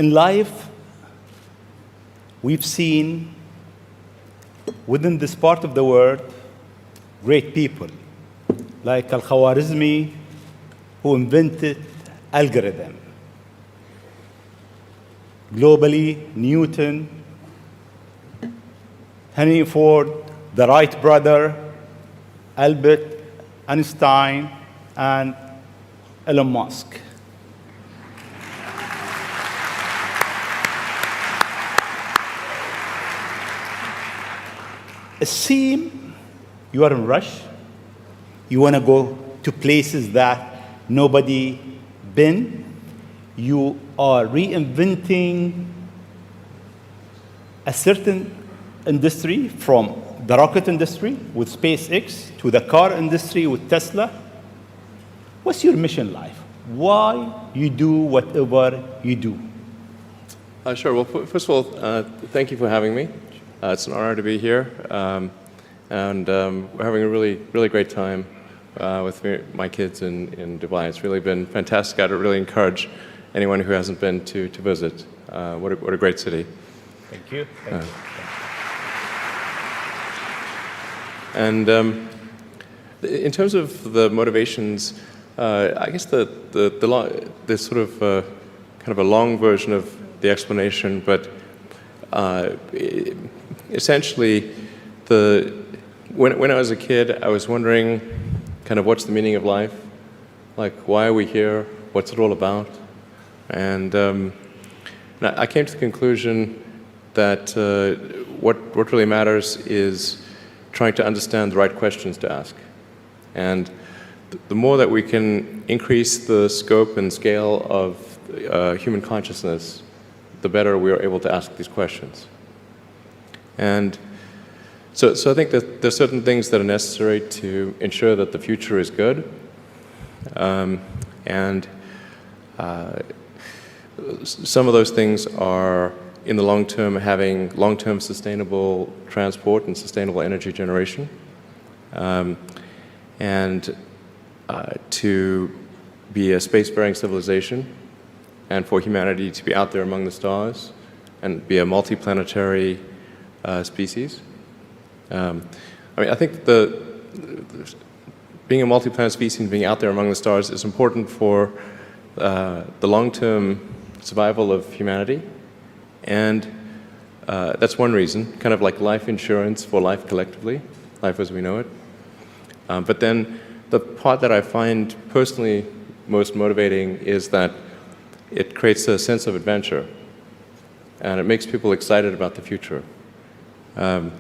in life, we've seen within this part of the world great people like Al-Khwarizmi, who invented algorithm. Globally, Newton, Henry Ford, the Wright brother, Albert Einstein, and Elon Musk. It seems you are in a rush. You want to go to places that nobody been. You are reinventing a certain industry, from the rocket industry with SpaceX to the car industry with Tesla. What's your mission in life? Why you do whatever you do? Sure. Well, first of all, thank you for having me. It's an honor to be here, and we're having a really great time with my kids in Dubai. It's really been fantastic. I'd really encourage anyone who hasn't been to visit. What a great city. Thank you. Thank you. And in terms of the motivations, I guess the sort of kind of a long version of the explanation, but essentially, when I was a kid, I was wondering kind of what's the meaning of life? Like, why are we here? What's it all about? And I came to the conclusion that what really matters is trying to understand the right questions to ask. And the more that we can increase the scope and scale of human consciousness, the better we are able to ask these questions. And so I think that there's certain things that are necessary to ensure that the future is good. And some of those things are, in the long term, having long-term sustainable transport and sustainable energy generation. And to be a spacefaring civilization, and for humanity to be out there among the stars and be a multiplanetary species. I mean, I think being a multi-planet species and being out there among the stars is important for the long-term survival of humanity, and that's one reason, kind of like life insurance for life collectively, life as we know it. But then the part that I find personally most motivating is that it creates a sense of adventure, and it makes people excited about the future. And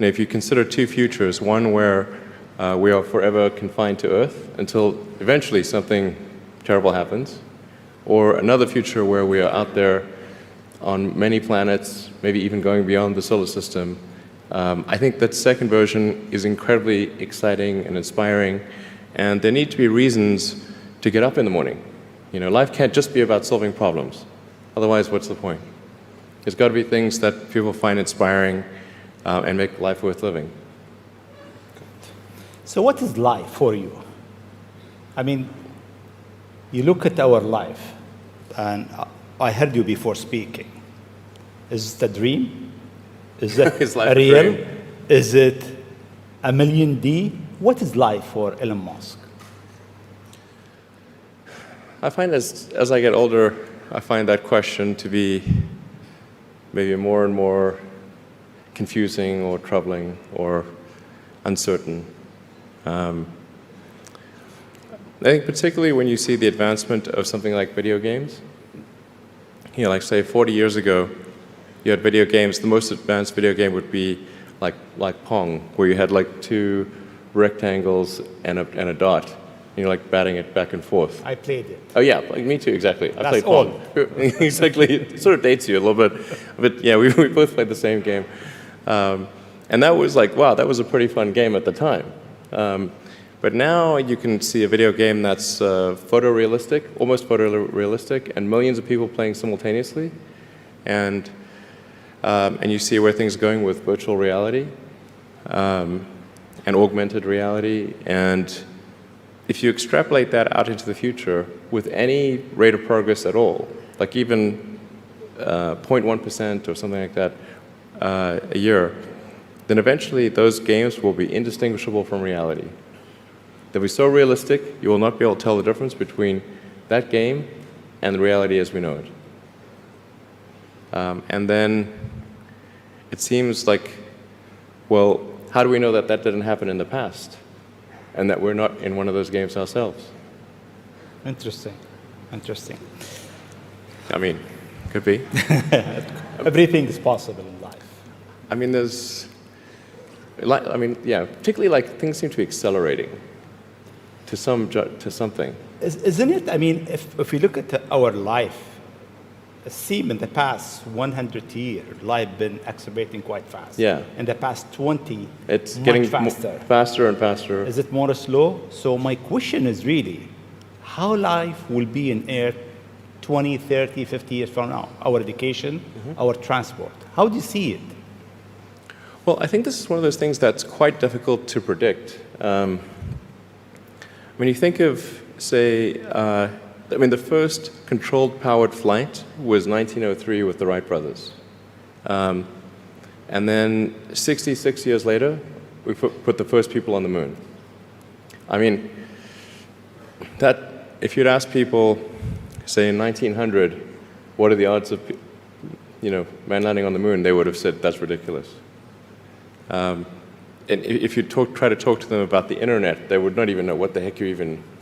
if you consider two futures, one where we are forever confined to Earth until eventually something terrible happens, or another future where we are out there on many planets, maybe even going beyond the solar system, I think that second version is incredibly exciting and inspiring, and there need to be reasons to get up in the morning. You know, life can't just be about solving problems. Otherwise, what's the point? There's got to be things that people find inspiring and make life worth living. So what is life for you? I mean, you look at our life, and I heard you before speaking. Is it a dream? Is it Is life a a real? dream? Is it a million D? What is life for Elon Musk? I find as I get older, I find that question to be maybe more and more confusing or troubling or uncertain. I think particularly when you see the advancement of something like video games, you know, like say 40 years ago, you had video games. The most advanced video game would be like Pong, where you had like two rectangles and a dot, and you're like batting it back and forth. I played it. Oh yeah, like me too, exactly. I That's played Pong. Exactly, it sort of dates you a little bit, but yeah, we both played the same game. And that was like, wow, that was a pretty fun game at the time. But now you can see a video game that's photorealistic, almost photorealistic, and millions of people playing simultaneously. And you see where things are going with virtual reality and augmented reality. And if you extrapolate that out into the future with any rate of progress at all, like even 0.1% or something like that a year, then eventually those games will be indistinguishable from reality. They'll be so realistic, you will not be able to tell the difference between that game and the reality as we know it. And then it seems like, well, how do we know that that didn't happen in the past and that we're not in one of those games ourselves? Interesting. I mean, could be. Everything is possible in life. I mean, particularly like things seem to be accelerating to something. Isn't it? I mean, if we look at our life, it seems in the past 100 years, life been accelerating quite fast. Yeah. In the past 20, It's much getting faster. faster and faster. Is it more slow? So my question is really, how life will be in Earth 20, 30, 50 years from now? Our education, our transport. How do you see it? Well, I think this is one of those things that's quite difficult to predict. When you think of, say, the first controlled powered flight was 1903 with the Wright brothers. And then 66 years later, we put the first people on the moon. I mean, if you'd ask people, say in 1900, what are the odds of, man landing on the moon, they would have said that's ridiculous. And if you try to talk to them about the internet, they would not even know what the heck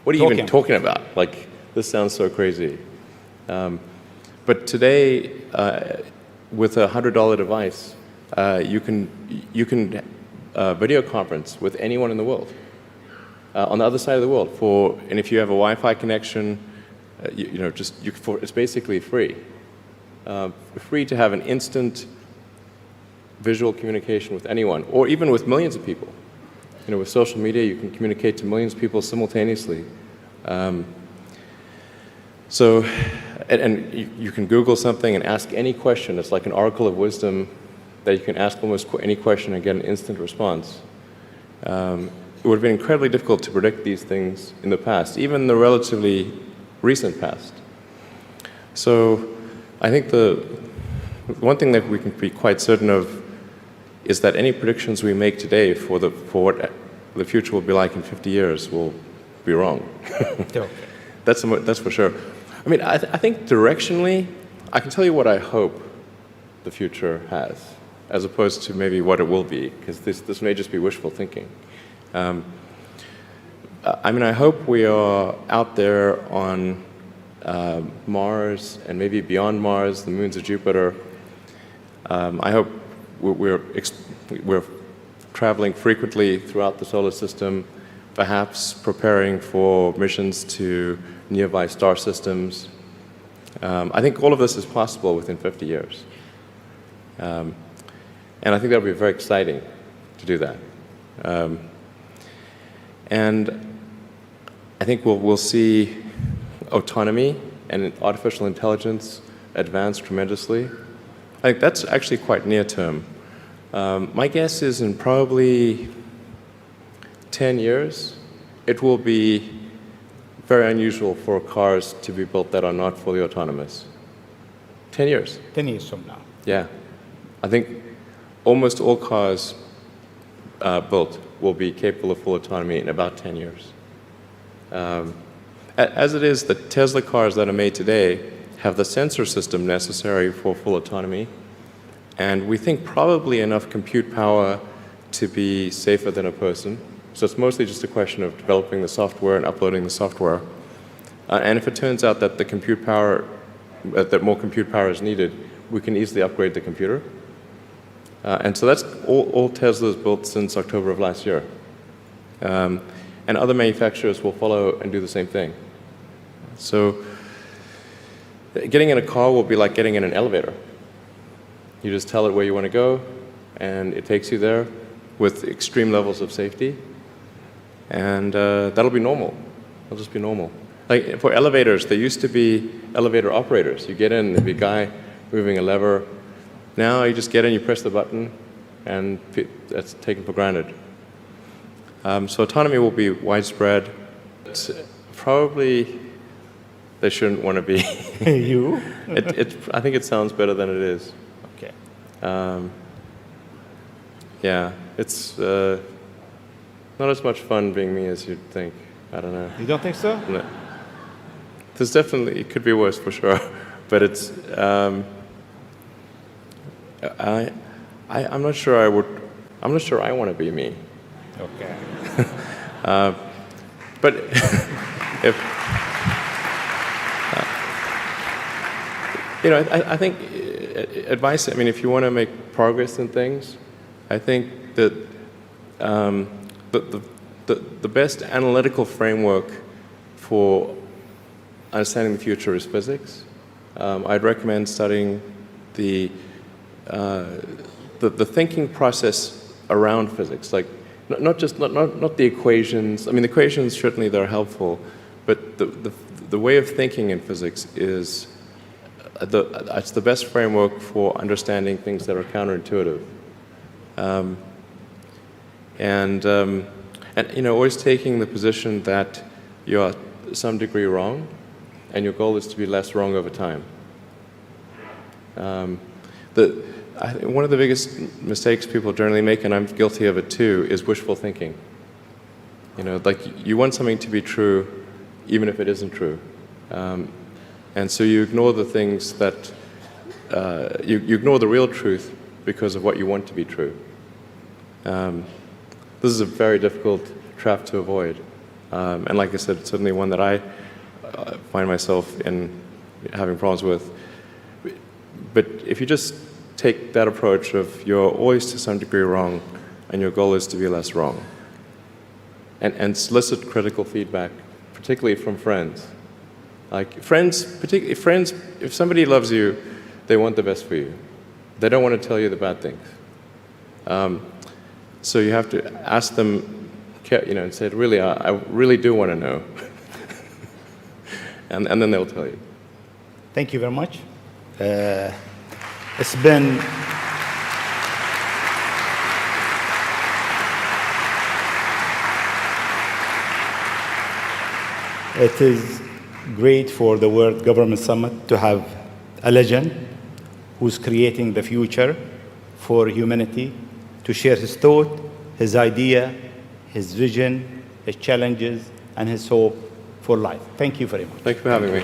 what are you even talking about? Like, this sounds so crazy. But today, with a $100 device, you can video conference with anyone in the world, on the other side of the world. And if you have a Wi-Fi connection, it's basically free. Free to have an instant visual communication with anyone, or even with millions of people. With social media, you can communicate to millions of people simultaneously. You can Google something and ask any question. It's like an oracle of wisdom that you can ask almost any question and get an instant response. It would have been incredibly difficult to predict these things in the past, even the relatively recent past. So I think the one thing that we can be quite certain of is that any predictions we make today for what the future will be like in 50 years will be wrong. That's for sure. I mean, I think directionally, I can tell you what I hope the future has, as opposed to maybe what it will be, because this may just be wishful thinking. I hope we are out there on Mars and maybe beyond Mars, the moons of Jupiter. I hope we're traveling frequently throughout the solar system, perhaps preparing for missions to nearby star systems. I think all of this is possible within 50 years. And I think that would be very exciting to do that. And I think we'll see autonomy and artificial intelligence advance tremendously. I think that's actually quite near term. My guess is in probably 10 years, it will be very unusual for cars to be built that are not fully autonomous. 10 years. 10 years from now. Yeah. I think almost all cars built will be capable of full autonomy in about 10 years. As it is, the Tesla cars that are made today have the sensor system necessary for full autonomy, and we think probably enough compute power to be safer than a person. So it's mostly just a question of developing the software and uploading the software. And if it turns out that that more compute power is needed, we can easily upgrade the computer. And so that's all Tesla's built since October of last year. And other manufacturers will follow and do the same thing. So getting in a car will be like getting in an elevator. You just tell it where you want to go, and it takes you there with extreme levels of safety. And that'll be normal. It'll just be normal. Like for elevators, there used to be elevator operators. You get in, there'd be a guy moving a lever. Now you just get in, you press the button, and that's taken for granted. So autonomy will be widespread. It's probably they shouldn't want to be. You? I think it sounds better than it is. Okay. Yeah, it's not as much fun being me as you'd think. I don't know. You don't think so? No. There's definitely, it could be worse for sure, but it's, I'm not sure I'm not sure I want to be me. Okay. But if, I think advice, I mean, if you want to make progress in things, I think that the best analytical framework for understanding the future is physics. I'd recommend studying the thinking process around physics, like not the equations. I mean, the equations certainly they're helpful, but the way of thinking in physics is it's the best framework for understanding things that are counterintuitive. And always taking the position that you are to some degree wrong, and your goal is to be less wrong over time. I think one of the biggest mistakes people generally make, and I'm guilty of it too, is wishful thinking. Like you want something to be true, even if it isn't true, and so you ignore the things that you ignore the real truth because of what you want to be true. This is a very difficult trap to avoid, and like I said, it's certainly one that I find myself in having problems with. But if you just take that approach of you're always to some degree wrong, and your goal is to be less wrong, and solicit critical feedback, particularly from friends. Like particularly friends, if somebody loves you, they want the best for you. They don't want to tell you the bad things. So you have to ask them, and say, really, I really do want to know. and then they'll tell you. Thank you very much. It's been it is great for the World Government Summit to have a legend who's creating the future for humanity to share his thought, his idea, his vision, his challenges, and his hope for life. Thank you very much. Thank you for having me.